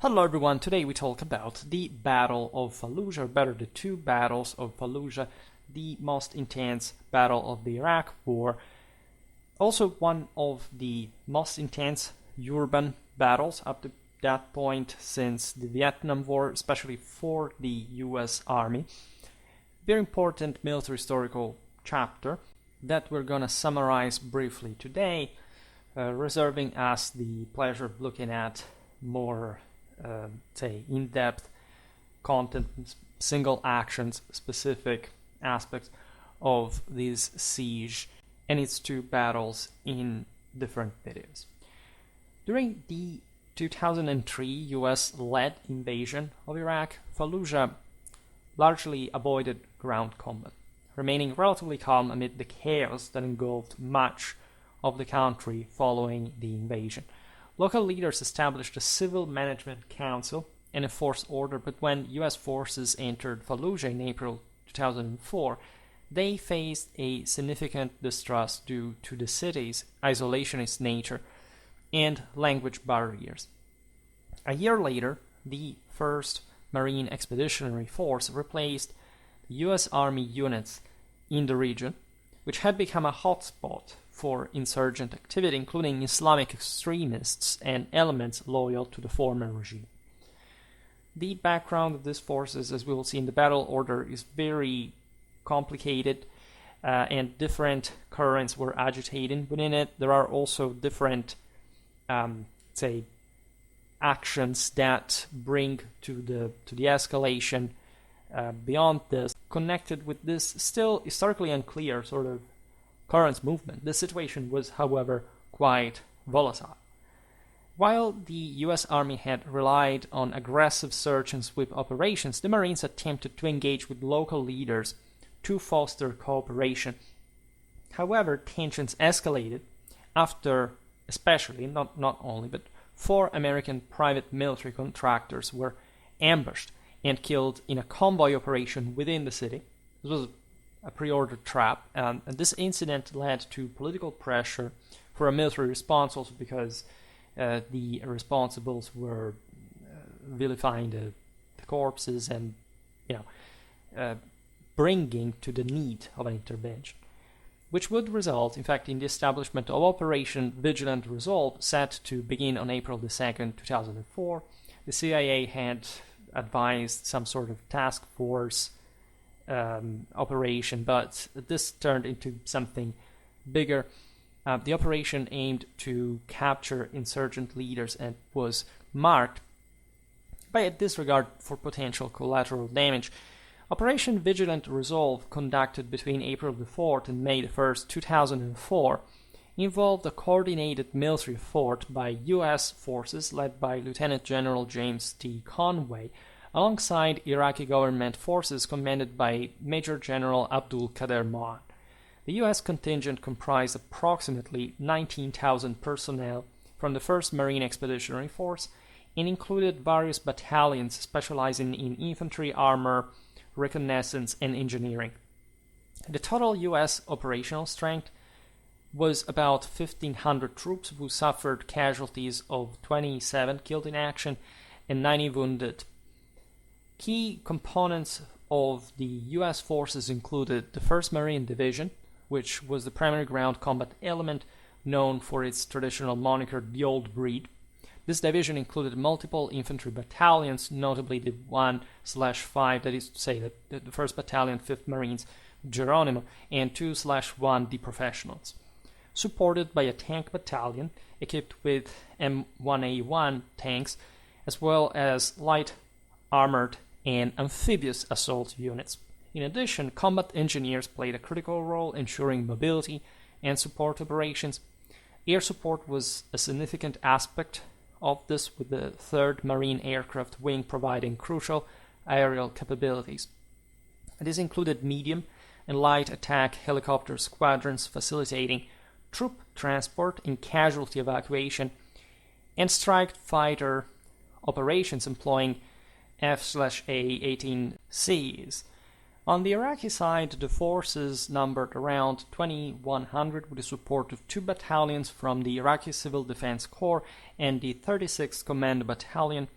Hello everyone, today we talk about the Battle of Fallujah, or better, the two battles of Fallujah, the most intense battle of the Iraq War, also one of the most intense urban battles up to that point since the Vietnam War, especially for the US Army. Very important military historical chapter that we're gonna summarize briefly today, reserving us the pleasure of looking at more in-depth content, single actions, specific aspects of this siege and its two battles in different videos. During the 2003 US-led invasion of Iraq, Fallujah largely avoided ground combat, remaining relatively calm amid the chaos that engulfed much of the country following the invasion. Local leaders established a civil management council and enforced order, but when US forces entered Fallujah in April 2004, they faced a significant distrust due to the city's isolationist nature and language barriers. A year later, the 1st Marine Expeditionary Force replaced the US Army units in the region, which had become a hotspot for insurgent activity, including Islamic extremists and elements loyal to the former regime. The background of these forces, as we will see in the battle order, is very complicated, and different currents were agitating within it. There are also different, actions that bring to the escalation beyond this, connected with this still historically unclear sort of currents movement. The situation was, however, quite volatile. While the US Army had relied on aggressive search and sweep operations, the Marines attempted to engage with local leaders to foster cooperation. However, tensions escalated after, especially, not only, but 4 American private military contractors were ambushed and killed in a convoy operation within the city. This was a pre-ordered trap, and this incident led to political pressure for a military response, also because the responsibles were vilifying the corpses and bringing to the need of an intervention, which would result, in fact, in the establishment of Operation Vigilant Resolve, set to begin on April the 2nd, 2004. The CIA had advised some sort of task force operation, but this turned into something bigger. The operation aimed to capture insurgent leaders and was marked by a disregard for potential collateral damage. Operation Vigilant Resolve, conducted between April the 4th and May the 1st, 2004, involved a coordinated military effort by U.S. forces led by Lieutenant General James T. Conway, alongside Iraqi government forces commanded by Major General Abdul Qadir Maan. The U.S. contingent comprised approximately 19,000 personnel from the 1st Marine Expeditionary Force and included various battalions specializing in infantry, armor, reconnaissance, and engineering. The total U.S. operational strength was about 1,500 troops, who suffered casualties of 27 killed in action and 90 wounded. Key components of the U.S. forces included the 1st Marine Division, which was the primary ground combat element known for its traditional moniker, the Old Breed. This division included multiple infantry battalions, notably the 1/5, that is to say, the 1st Battalion, 5th Marines, Geronimo, and 2/1, the Professionals, supported by a tank battalion equipped with M1A1 tanks, as well as light armored and amphibious assault units. In addition, combat engineers played a critical role ensuring mobility and support operations. Air support was a significant aspect of this, with the 3rd Marine Aircraft Wing providing crucial aerial capabilities. This included medium and light attack helicopter squadrons facilitating troop transport and casualty evacuation, and strike fighter operations employing F/A-18Cs. On the Iraqi side, the forces numbered around 2,100 with the support of 2 battalions from the Iraqi Civil Defense Corps and the 36th Command Battalion.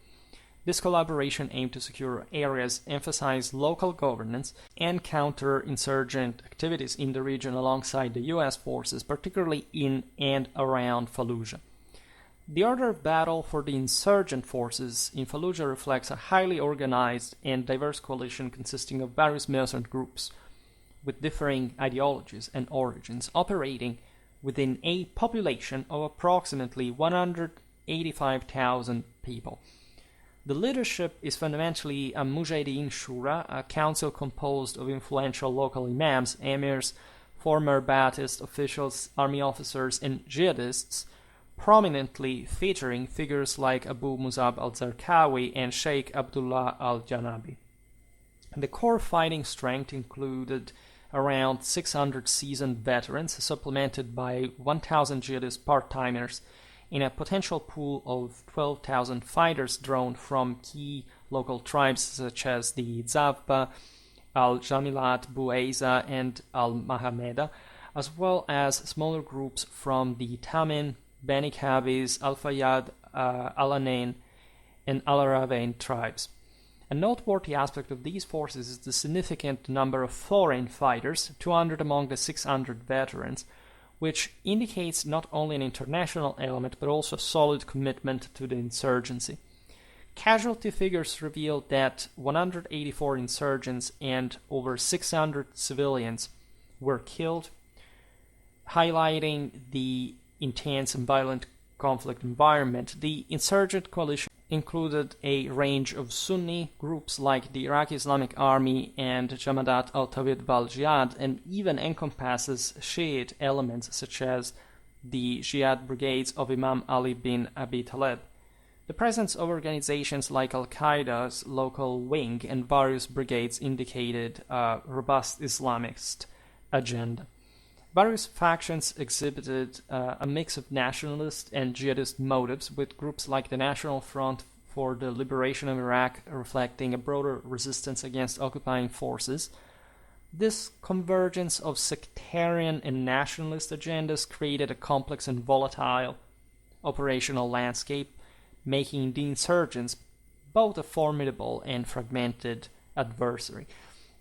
This collaboration aimed to secure areas, emphasize local governance, and counter insurgent activities in the region alongside the U.S. forces, particularly in and around Fallujah. The order of battle for the insurgent forces in Fallujah reflects a highly organized and diverse coalition consisting of various militant groups with differing ideologies and origins, operating within a population of approximately 185,000 people. The leadership is fundamentally a Mujahideen Shura, a council composed of influential local imams, emirs, former Ba'athist officials, army officers, and jihadists, prominently featuring figures like Abu Musab al-Zarqawi and Sheikh Abdullah al-Janabi. The core fighting strength included around 600 seasoned veterans, supplemented by 1,000 jihadist part-timers, in a potential pool of 12,000 fighters drawn from key local tribes such as the Zavba, Al-Jamilat, Bu'ayza, and Al-Mahameda, as well as smaller groups from the Tamin, Bani Kabis, Al-Fayyad, Al-Anain, and Al-Arawain tribes. A noteworthy aspect of these forces is the significant number of foreign fighters, 200 among the 600 veterans, which indicates not only an international element but also a solid commitment to the insurgency. Casualty figures reveal that 184 insurgents and over 600 civilians were killed, highlighting the intense and violent conflict environment. The insurgent coalition included a range of Sunni groups like the Iraqi Islamic Army and Jamaat al-Tawhid wal-Jihad, and even encompasses Shiite elements such as the Jihad brigades of Imam Ali bin Abi Talib. The presence of organizations like Al-Qaeda's local wing and various brigades indicated a robust Islamist agenda. Various factions exhibited a mix of nationalist and jihadist motives, with groups like the National Front for the Liberation of Iraq reflecting a broader resistance against occupying forces. This convergence of sectarian and nationalist agendas created a complex and volatile operational landscape, making the insurgents both a formidable and fragmented adversary.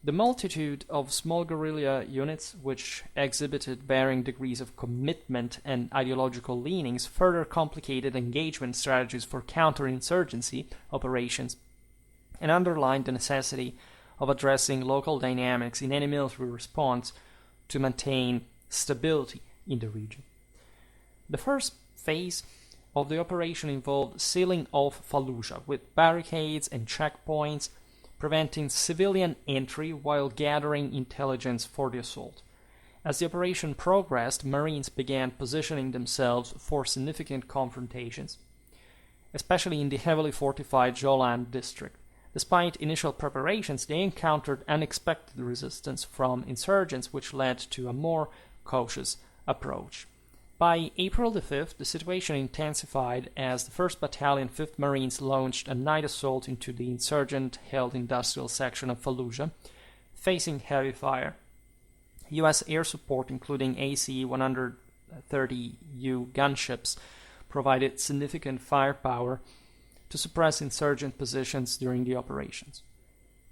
The multitude of small guerrilla units, which exhibited varying degrees of commitment and ideological leanings, further complicated engagement strategies for counterinsurgency operations and underlined the necessity of addressing local dynamics in any military response to maintain stability in the region. The first phase of the operation involved sealing off Fallujah with barricades and checkpoints, preventing civilian entry while gathering intelligence for the assault. As the operation progressed, Marines began positioning themselves for significant confrontations, especially in the heavily fortified Jolan district. Despite initial preparations, they encountered unexpected resistance from insurgents, which led to a more cautious approach. By April the 5th, the situation intensified as the 1st Battalion, 5th Marines launched a night assault into the insurgent-held industrial section of Fallujah, facing heavy fire. U.S. air support, including AC-130U gunships, provided significant firepower to suppress insurgent positions during the operations.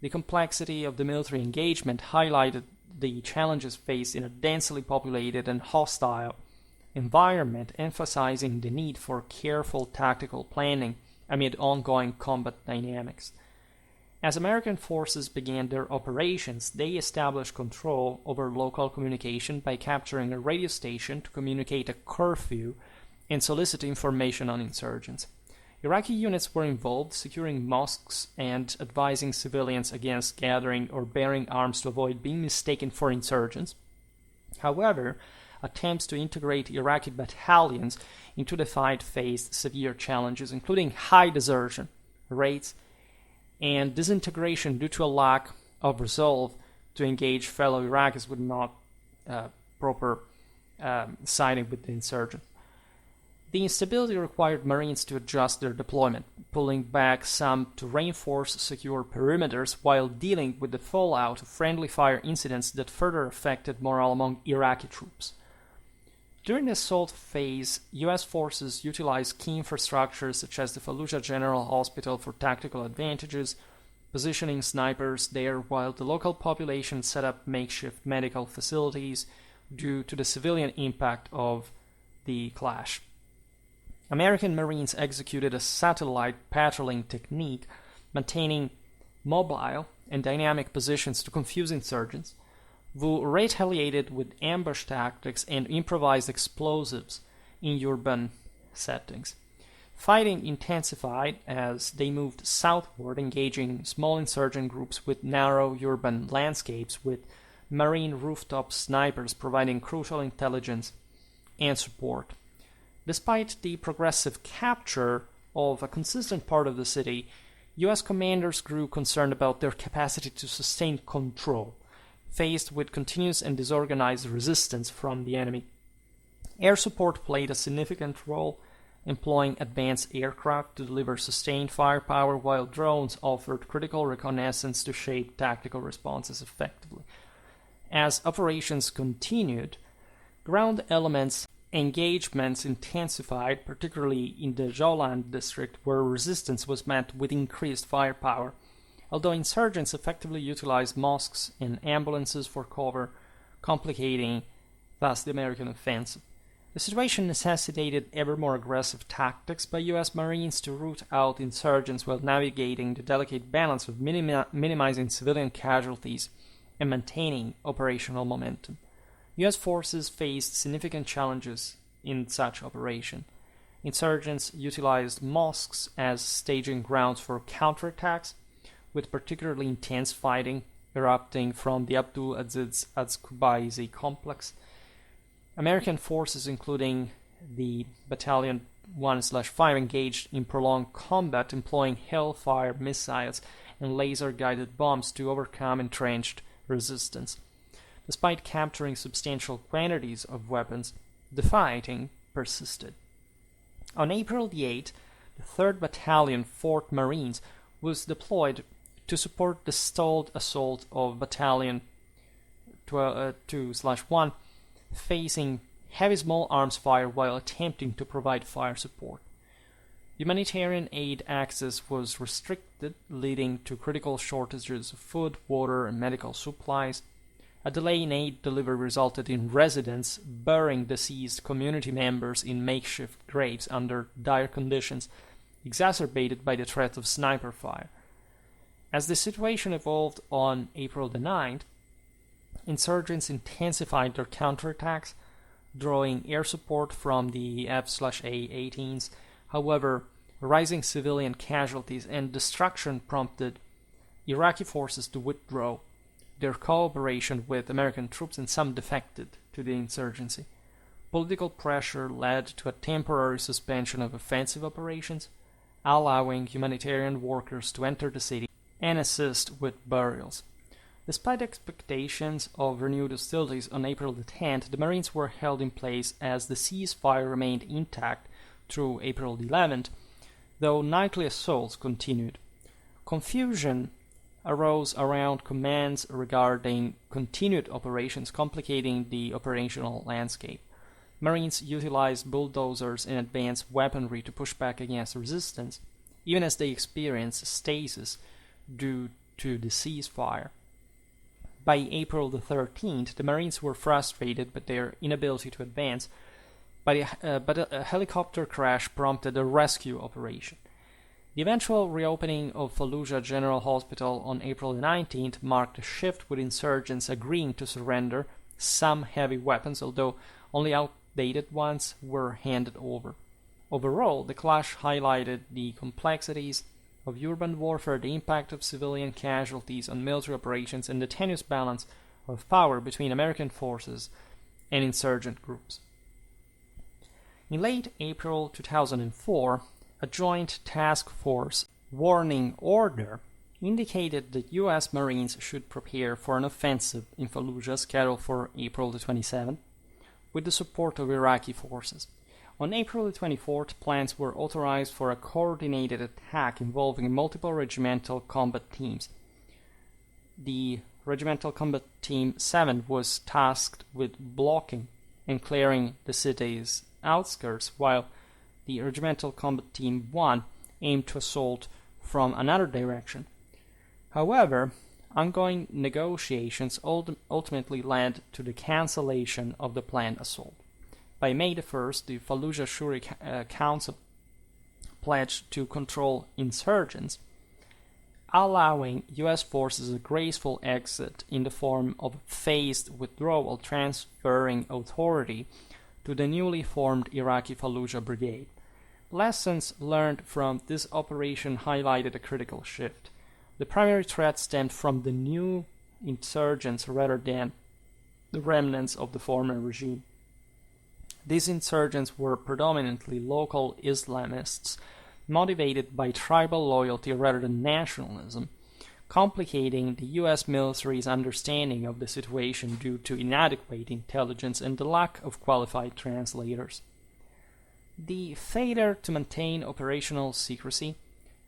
The complexity of the military engagement highlighted the challenges faced in a densely populated and hostile environment, emphasizing the need for careful tactical planning amid ongoing combat dynamics. As American forces began their operations, they established control over local communication by capturing a radio station to communicate a curfew and solicit information on insurgents. Iraqi units were involved, securing mosques and advising civilians against gathering or bearing arms to avoid being mistaken for insurgents. However, attempts to integrate Iraqi battalions into the fight faced severe challenges, including high desertion rates and disintegration due to a lack of resolve to engage fellow Iraqis with not proper siding with the insurgents. The instability required Marines to adjust their deployment, pulling back some to reinforce secure perimeters while dealing with the fallout of friendly fire incidents that further affected morale among Iraqi troops. During the assault phase, U.S. forces utilized key infrastructures such as the Fallujah General Hospital for tactical advantages, positioning snipers there while the local population set up makeshift medical facilities due to the civilian impact of the clash. American Marines executed a satellite patrolling technique, maintaining mobile and dynamic positions to confuse insurgents, who retaliated with ambush tactics and improvised explosives in urban settings. Fighting intensified as they moved southward, engaging small insurgent groups with narrow urban landscapes, with Marine rooftop snipers providing crucial intelligence and support. Despite the progressive capture of a consistent part of the city, U.S. commanders grew concerned about their capacity to sustain control, faced with continuous and disorganized resistance from the enemy. Air support played a significant role, employing advanced aircraft to deliver sustained firepower, while drones offered critical reconnaissance to shape tactical responses effectively. As operations continued, ground elements engagements intensified, particularly in the Jowland district, where resistance was met with increased firepower. Although insurgents effectively utilized mosques and ambulances for cover, complicating thus the American offensive. The situation necessitated ever more aggressive tactics by U.S. Marines to root out insurgents while navigating the delicate balance of minimizing civilian casualties and maintaining operational momentum. U.S. forces faced significant challenges in such operation. Insurgents utilized mosques as staging grounds for counterattacks, with particularly intense fighting erupting from the Abdul Aziz Az-Qubaisi complex. American forces, including the Battalion 1/5, engaged in prolonged combat, employing Hellfire missiles and laser-guided bombs to overcome entrenched resistance. Despite capturing substantial quantities of weapons, the fighting persisted. On April the 8th, the 3rd Battalion, 4th Marines, was deployed to support the stalled assault of Battalion 2/1, facing heavy small arms fire while attempting to provide fire support. Humanitarian aid access was restricted, leading to critical shortages of food, water, and medical supplies. A delay in aid delivery resulted in residents burying deceased community members in makeshift graves under dire conditions, exacerbated by the threat of sniper fire. As the situation evolved on April the 9th, insurgents intensified their counterattacks, drawing air support from the F/A-18s. However, rising civilian casualties and destruction prompted Iraqi forces to withdraw their cooperation with American troops, and some defected to the insurgency. Political pressure led to a temporary suspension of offensive operations, allowing humanitarian workers to enter the city and assist with burials. Despite expectations of renewed hostilities on April the 10th, the Marines were held in place as the ceasefire remained intact through April the 11th, though nightly assaults continued. Confusion arose around commands regarding continued operations, complicating the operational landscape. Marines utilized bulldozers and advanced weaponry to push back against resistance, even as they experienced stasis due to the ceasefire. By April the 13th, the Marines were frustrated by their inability to advance, but a helicopter crash prompted a rescue operation. The eventual reopening of Fallujah General Hospital on April 19th marked a shift, with insurgents agreeing to surrender some heavy weapons, although only outdated ones were handed over. Overall, the clash highlighted the complexities of urban warfare, the impact of civilian casualties on military operations, and the tenuous balance of power between American forces and insurgent groups. In late April 2004, a joint task force warning order indicated that U.S. Marines should prepare for an offensive in Fallujah scheduled for April the 27th, with the support of Iraqi forces. On April the 24th, plans were authorized for a coordinated attack involving multiple regimental combat teams. The Regimental Combat Team 7 was tasked with blocking and clearing the city's outskirts, while the Regimental Combat Team 1 aimed to assault from another direction. However, ongoing negotiations ultimately led to the cancellation of the planned assault. By May the 1st, the Fallujah Shuri Council pledged to control insurgents, allowing U.S. forces a graceful exit in the form of phased withdrawal, transferring authority to the newly formed Iraqi Fallujah Brigade. Lessons learned from this operation highlighted a critical shift. The primary threat stemmed from the new insurgents rather than the remnants of the former regime. These insurgents were predominantly local Islamists, motivated by tribal loyalty rather than nationalism, complicating the U.S. military's understanding of the situation due to inadequate intelligence and the lack of qualified translators. The failure to maintain operational secrecy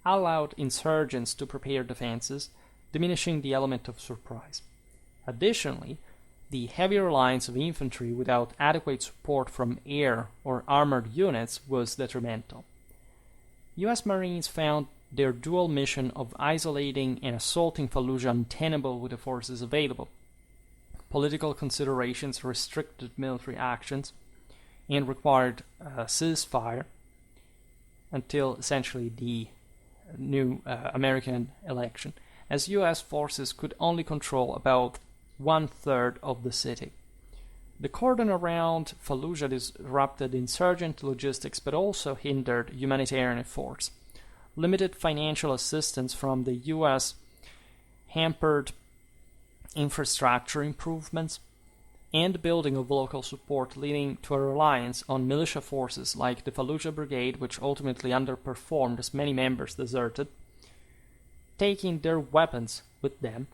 allowed insurgents to prepare defenses, diminishing the element of surprise. Additionally, the heavy reliance of infantry without adequate support from air or armored units was detrimental. U.S. Marines found their dual mission of isolating and assaulting Fallujah untenable with the forces available. Political considerations restricted military actions and required a ceasefire until essentially the new American election, as U.S. forces could only control about 1/3 of the city. The cordon around Fallujah disrupted insurgent logistics but also hindered humanitarian efforts. Limited financial assistance from the U.S. hampered infrastructure improvements and building of local support, leading to a reliance on militia forces like the Fallujah Brigade, which ultimately underperformed as many members deserted. Taking their weapons with them,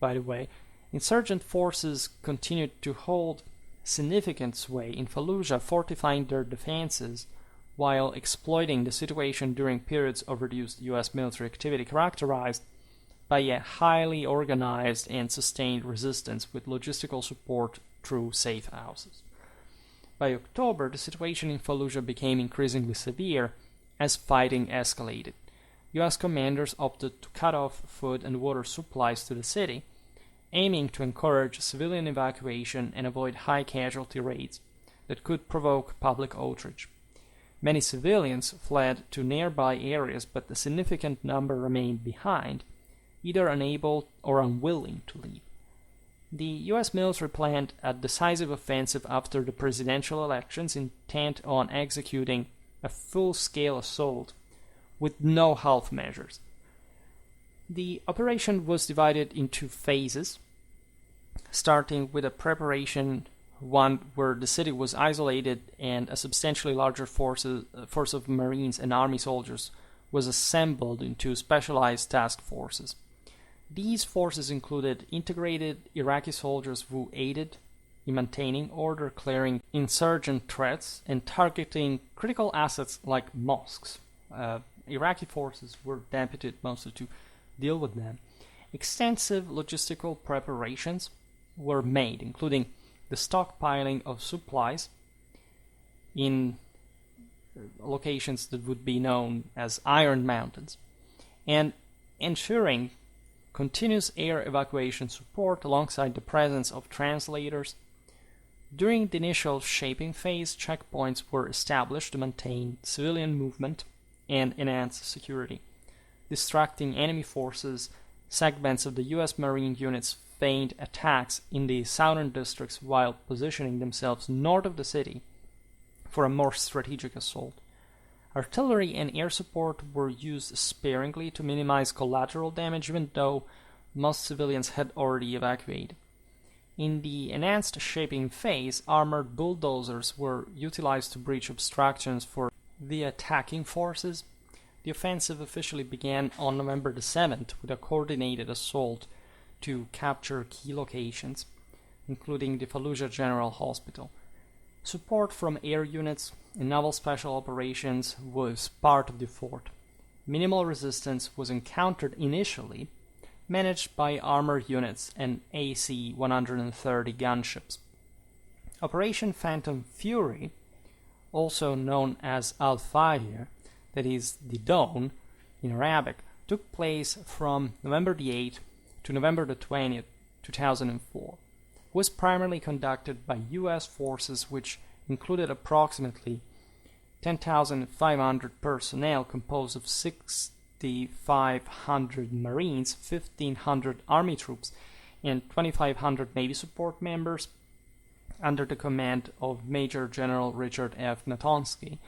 by the way, insurgent forces continued to hold significant sway in Fallujah, fortifying their defenses while exploiting the situation during periods of reduced U.S. military activity characterized by a highly organized and sustained resistance with logistical support through safe houses. By October, the situation in Fallujah became increasingly severe as fighting escalated. U.S. commanders opted to cut off food and water supplies to the city, aiming to encourage civilian evacuation and avoid high casualty rates that could provoke public outrage. Many civilians fled to nearby areas, but a significant number remained behind, either unable or unwilling to leave. The U.S. military planned a decisive offensive after the presidential elections, intent on executing a full-scale assault with no half measures. The operation was divided into phases, starting with a preparation one where the city was isolated and a substantially larger force of Marines and Army soldiers was assembled into specialized task forces. These forces included integrated Iraqi soldiers who aided in maintaining order, clearing insurgent threats, and targeting critical assets like mosques. Iraqi forces were deputed mostly to deal with them. Extensive logistical preparations were made, including the stockpiling of supplies in locations that would be known as Iron Mountains, and ensuring continuous air evacuation support alongside the presence of translators. During the initial shaping phase, checkpoints were established to maintain civilian movement and enhance security. Distracting enemy forces, segments of the U.S. Marine units feigned attacks in the southern districts while positioning themselves north of the city for a more strategic assault. Artillery and air support were used sparingly to minimize collateral damage, even though most civilians had already evacuated. In the enhanced shaping phase, armored bulldozers were utilized to breach obstructions for the attacking forces. The offensive officially began on November the 7th with a coordinated assault to capture key locations, including the Fallujah General Hospital. Support from air units and naval special operations was part of the effort. Minimal resistance was encountered initially, managed by armored units and AC-130 gunships. Operation Phantom Fury, also known as Al-Fajr, that is the dawn in Arabic, took place from November the 8th to November the 20th, 2004. It was primarily conducted by U.S. forces, which included approximately 10,500 personnel composed of 6,500 Marines, 1,500 Army troops, and 2,500 Navy support members under the command of Major General Richard F. Natonsky.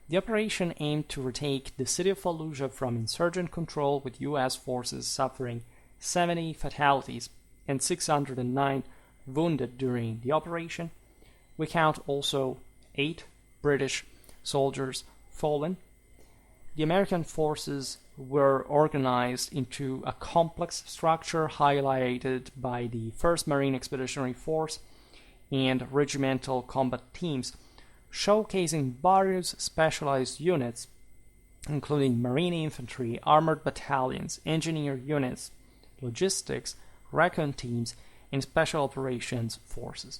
The operation aimed to retake the city of Fallujah from insurgent control, with U.S. forces suffering 70 fatalities and 609 wounded during the operation. We count also 8 British soldiers fallen. The American forces were organized into a complex structure highlighted by the 1st Marine Expeditionary Force and regimental combat teams, showcasing various specialized units, including Marine infantry, armored battalions, engineer units, logistics, recon teams, and special operations forces.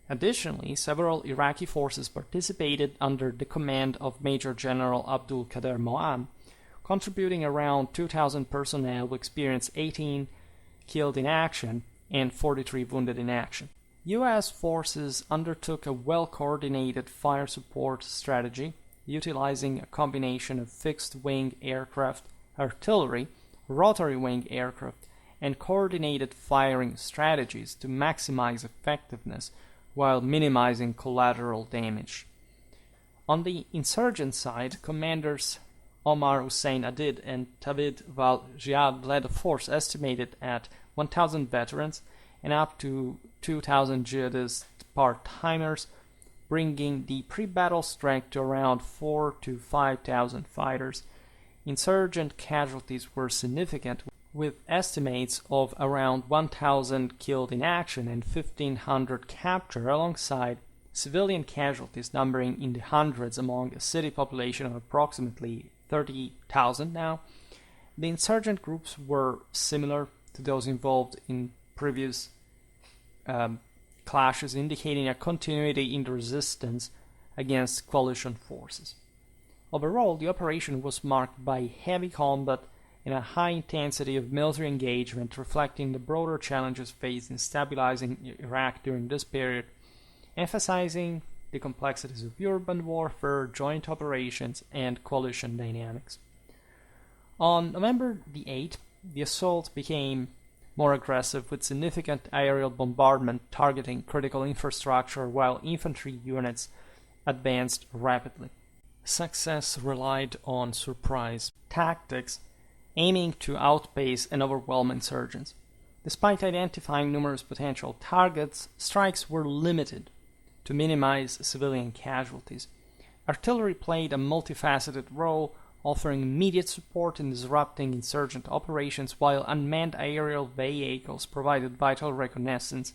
Additionally, several Iraqi forces participated under the command of Major General Abdul Qadir Moam, contributing around 2,000 personnel who experienced 18 killed in action and 43 wounded in action. U.S. forces undertook a well-coordinated fire support strategy, utilizing a combination of fixed-wing aircraft, artillery, rotary-wing aircraft, and coordinated firing strategies to maximize effectiveness while minimizing collateral damage. On the insurgent side, commanders Omar Hussein Adid and Tavid Val-Jihad led a force estimated at 1,000 veterans and up to 2,000 jihadist part-timers, bringing the pre-battle strength to around 4,000 to 5,000 fighters. Insurgent casualties were significant, with estimates of around 1,000 killed in action and 1,500 captured, alongside civilian casualties numbering in the hundreds among a city population of approximately 30,000 now. The insurgent groups were similar to those involved in previous clashes, indicating a continuity in the resistance against coalition forces. Overall, the operation was marked by heavy combat and a high intensity of military engagement, reflecting the broader challenges faced in stabilizing Iraq during this period, emphasizing the complexities of urban warfare, joint operations, and coalition dynamics. On November the 8th, the assault became more aggressive, with significant aerial bombardment targeting critical infrastructure while infantry units advanced rapidly. Success relied on surprise tactics, aiming to outpace and overwhelm insurgents. Despite identifying numerous potential targets, strikes were limited to minimize civilian casualties. Artillery played a multifaceted role, offering immediate support in disrupting insurgent operations, while unmanned aerial vehicles provided vital reconnaissance,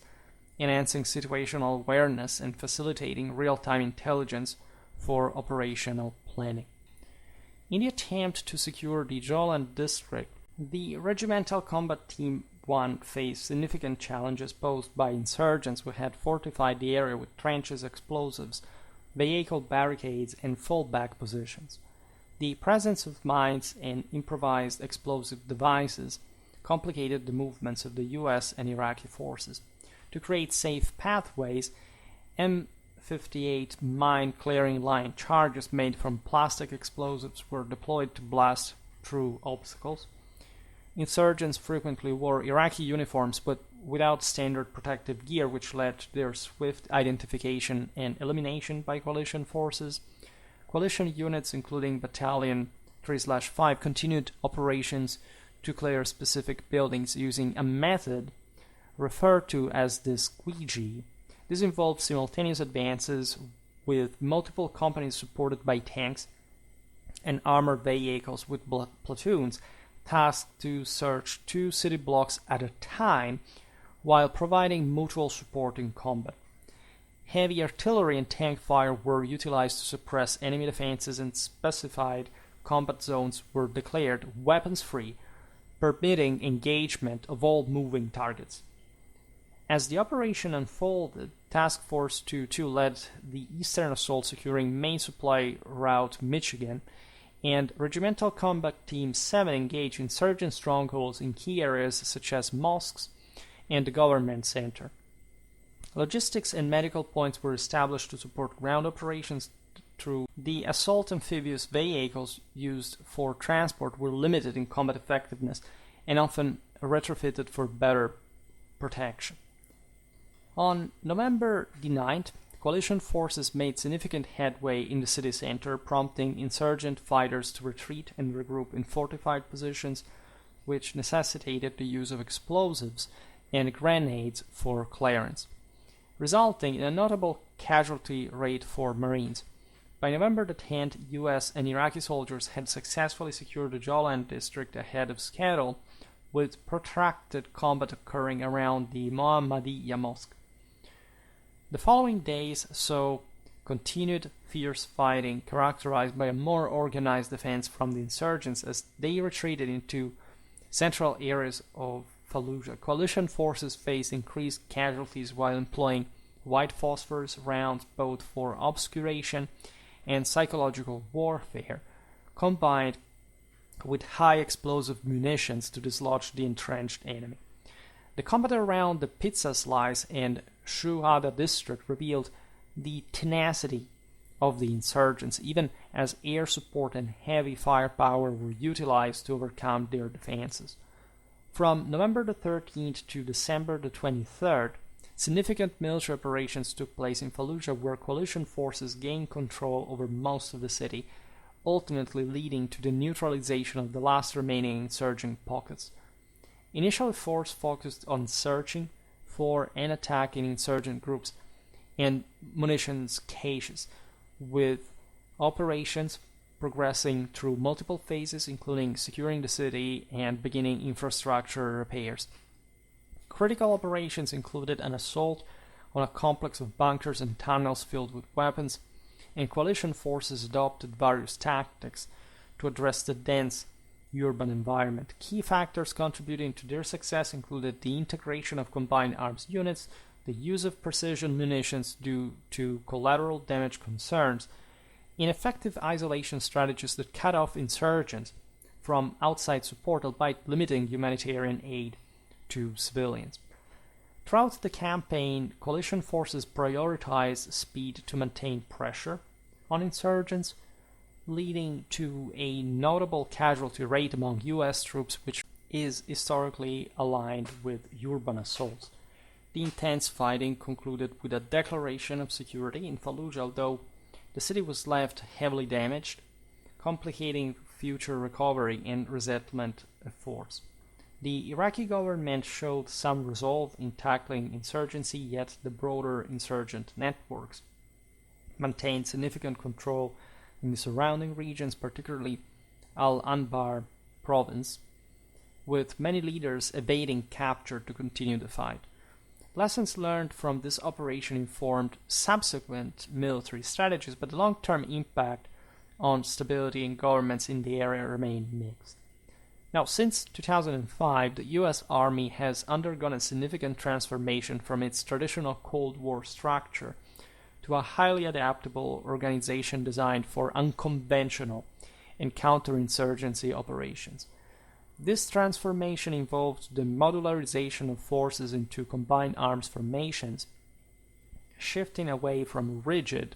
enhancing situational awareness and facilitating real-time intelligence for operational planning. In the attempt to secure the Jolan district, the Regimental Combat Team 1 faced significant challenges posed by insurgents who had fortified the area with trenches, explosives, vehicle barricades, and fallback positions. The presence of mines and improvised explosive devices complicated the movements of the U.S. and Iraqi forces. To create safe pathways, M58 mine-clearing line charges made from plastic explosives were deployed to blast through obstacles. Insurgents frequently wore Iraqi uniforms but without standard protective gear, which led to their swift identification and elimination by coalition forces. Coalition units, including Battalion 3/5, continued operations to clear specific buildings using a method referred to as the squeegee. This involved simultaneous advances with multiple companies supported by tanks and armored vehicles with platoons tasked to search 2 city blocks at a time while providing mutual support in combat. Heavy artillery and tank fire were utilized to suppress enemy defenses, and specified combat zones were declared weapons-free, permitting engagement of all moving targets. As the operation unfolded, Task Force 2 led the Eastern Assault, securing main supply route Michigan, and Regimental Combat Team 7 engaged insurgent strongholds in key areas such as mosques and the government center. Logistics and medical points were established to support ground operations through the assault amphibious vehicles used for transport were limited in combat effectiveness and often retrofitted for better protection. On November the 9th, coalition forces made significant headway in the city center, prompting insurgent fighters to retreat and regroup in fortified positions, which necessitated the use of explosives and grenades for clearance, resulting in a notable casualty rate for Marines. By November the 10th, US and Iraqi soldiers had successfully secured the Jolan district ahead of schedule, with protracted combat occurring around the Mohammadiyya Mosque. The following days saw continued fierce fighting, characterized by a more organized defense from the insurgents as they retreated into central areas of Fallujah. Coalition forces faced increased casualties while employing white phosphorus rounds both for obscuration and psychological warfare, combined with high explosive munitions to dislodge the entrenched enemy. The combat around the Pizza Slice and Shuhada district revealed the tenacity of the insurgents, even as air support and heavy firepower were utilized to overcome their defenses. From November the 13th to December the 23rd, significant military operations took place in Fallujah, where coalition forces gained control over most of the city, ultimately leading to the neutralization of the last remaining insurgent pockets. Initial efforts focused on searching for and attacking insurgent groups and munitions caches, with operations progressing through multiple phases, including securing the city and beginning infrastructure repairs. Critical operations included an assault on a complex of bunkers and tunnels filled with weapons, and coalition forces adopted various tactics to address the dense urban environment. Key factors contributing to their success included the integration of combined arms units, the use of precision munitions due to collateral damage concerns, ineffective isolation strategies that cut off insurgents from outside support, albeit limiting humanitarian aid to civilians. Throughout the campaign, coalition forces prioritized speed to maintain pressure on insurgents, leading to a notable casualty rate among US troops, which is historically aligned with urban assaults. The intense fighting concluded with a declaration of security in Fallujah, although the city was left heavily damaged, complicating future recovery and resettlement efforts. The Iraqi government showed some resolve in tackling insurgency, yet the broader insurgent networks maintained significant control in the surrounding regions, particularly Al-Anbar province, with many leaders evading capture to continue the fight. Lessons learned from this operation informed subsequent military strategies, but the long-term impact on stability and governments in the area remained mixed. Now, since 2005, the U.S. Army has undergone a significant transformation from its traditional Cold War structure to a highly adaptable organization designed for unconventional and counterinsurgency operations. This transformation involved the modularization of forces into combined arms formations, shifting away from rigid,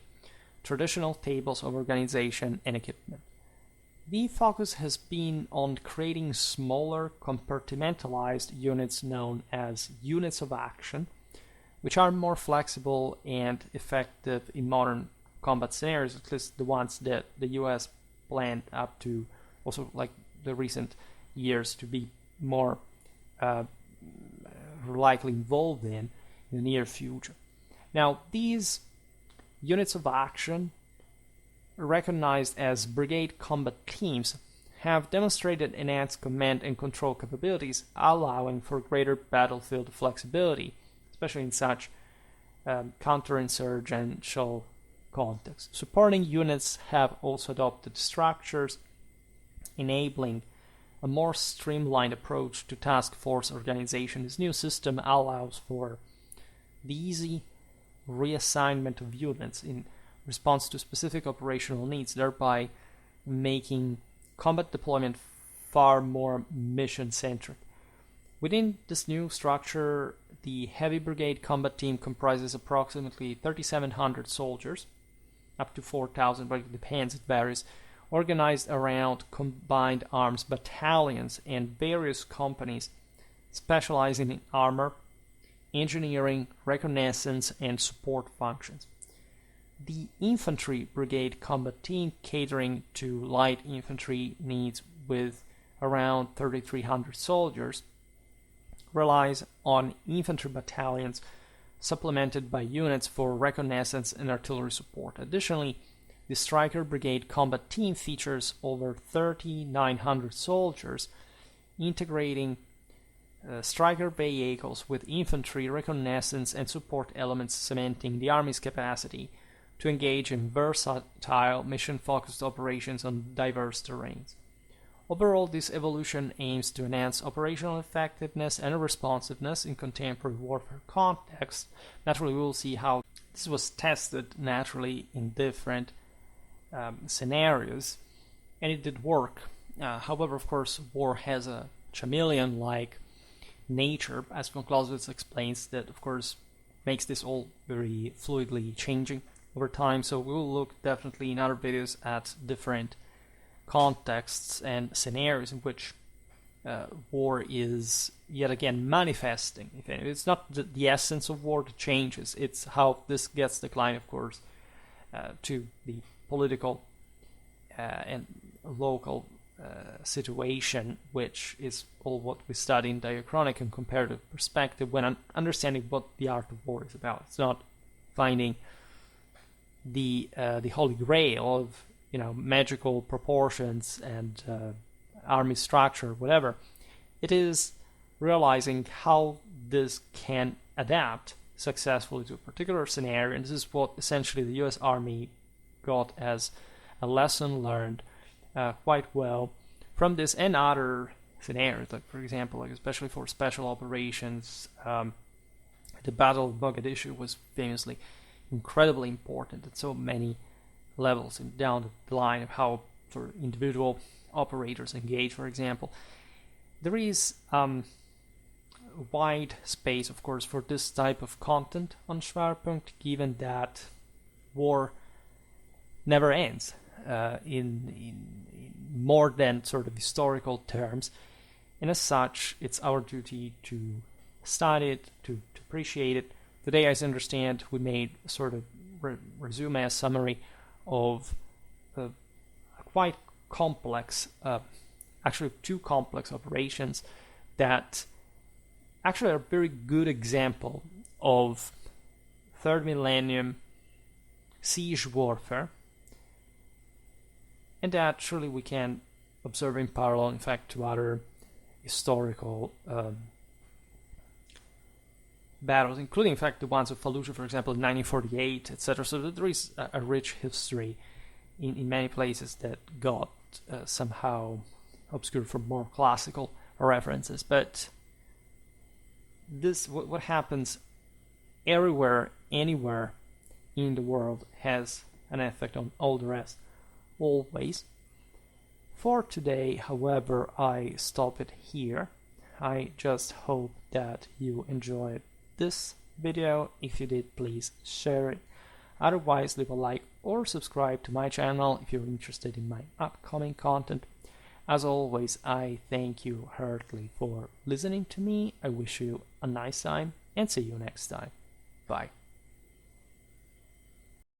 traditional tables of organization and equipment. The focus has been on creating smaller, compartmentalized units known as units of action, which are more flexible and effective in modern combat scenarios, at least the ones that the US planned up to, also like the recent years, to be more likely involved in the near future. Now, these units of action, recognized as brigade combat teams, have demonstrated enhanced command and control capabilities, allowing for greater battlefield flexibility, especially in such counterinsurgental contexts. Supporting units have also adopted structures enabling a more streamlined approach to task force organization. This new system allows for the easy reassignment of units in response to specific operational needs, thereby making combat deployment far more mission-centric. Within this new structure, the Heavy Brigade Combat Team comprises approximately 3,700 soldiers, up to 4,000, but it depends, it varies, organized around combined arms battalions and various companies specializing in armor, engineering, reconnaissance, and support functions. The Infantry Brigade Combat Team, catering to light infantry needs with around 3,300 soldiers, relies on infantry battalions supplemented by units for reconnaissance and artillery support. Additionally, the Striker Brigade Combat Team features over 3,900 soldiers, integrating Striker vehicles with infantry, reconnaissance, and support elements, cementing the Army's capacity to engage in versatile, mission-focused operations on diverse terrains. Overall, this evolution aims to enhance operational effectiveness and responsiveness in contemporary warfare context. Naturally, we will see how this was tested naturally in different scenarios, and it did work. However, of course, war has a chameleon-like nature, as von Clausewitz explains, that of course makes this all very fluidly changing over time. So we will look definitely in other videos at different contexts and scenarios in which war is yet again manifesting. It's not the essence of war that changes, it's how this gets declined, of course, to the political and local situation, which is all what we study in diachronic and comparative perspective when understanding what the art of war is about. It's not finding the holy grail of magical proportions and army structure, whatever. It is realizing how this can adapt successfully to a particular scenario, and this is what essentially the US Army got as a lesson learned quite well from this and other scenarios, like for example, like especially for special operations, the Battle of Mogadishu was famously incredibly important at so many levels, and down the line of how for individual operators engage, for example. There is wide space, of course, for this type of content on Schwerpunkt, given that war never ends in more than sort of historical terms, and as such, it's our duty to study it, to appreciate it. Today, as I understand, we made a sort of resume, a summary of a quite complex, actually two complex operations that actually are a very good example of third millennium siege warfare, and that surely we can observe in parallel, in fact, to other historical battles, including, in fact, the ones of Fallujah, for example, in 1948, etc. So there is a rich history in many places that got somehow obscured from more classical references. But this, what happens everywhere, anywhere in the world, has an effect on all the rest, always. For today, however, I stop it here. I just hope that you enjoyed this video. If you did, please share it. Otherwise, leave a like or subscribe to my channel if you're interested in my upcoming content. As always, I thank you heartily for listening to me. I wish you a nice time and see you next time. Bye.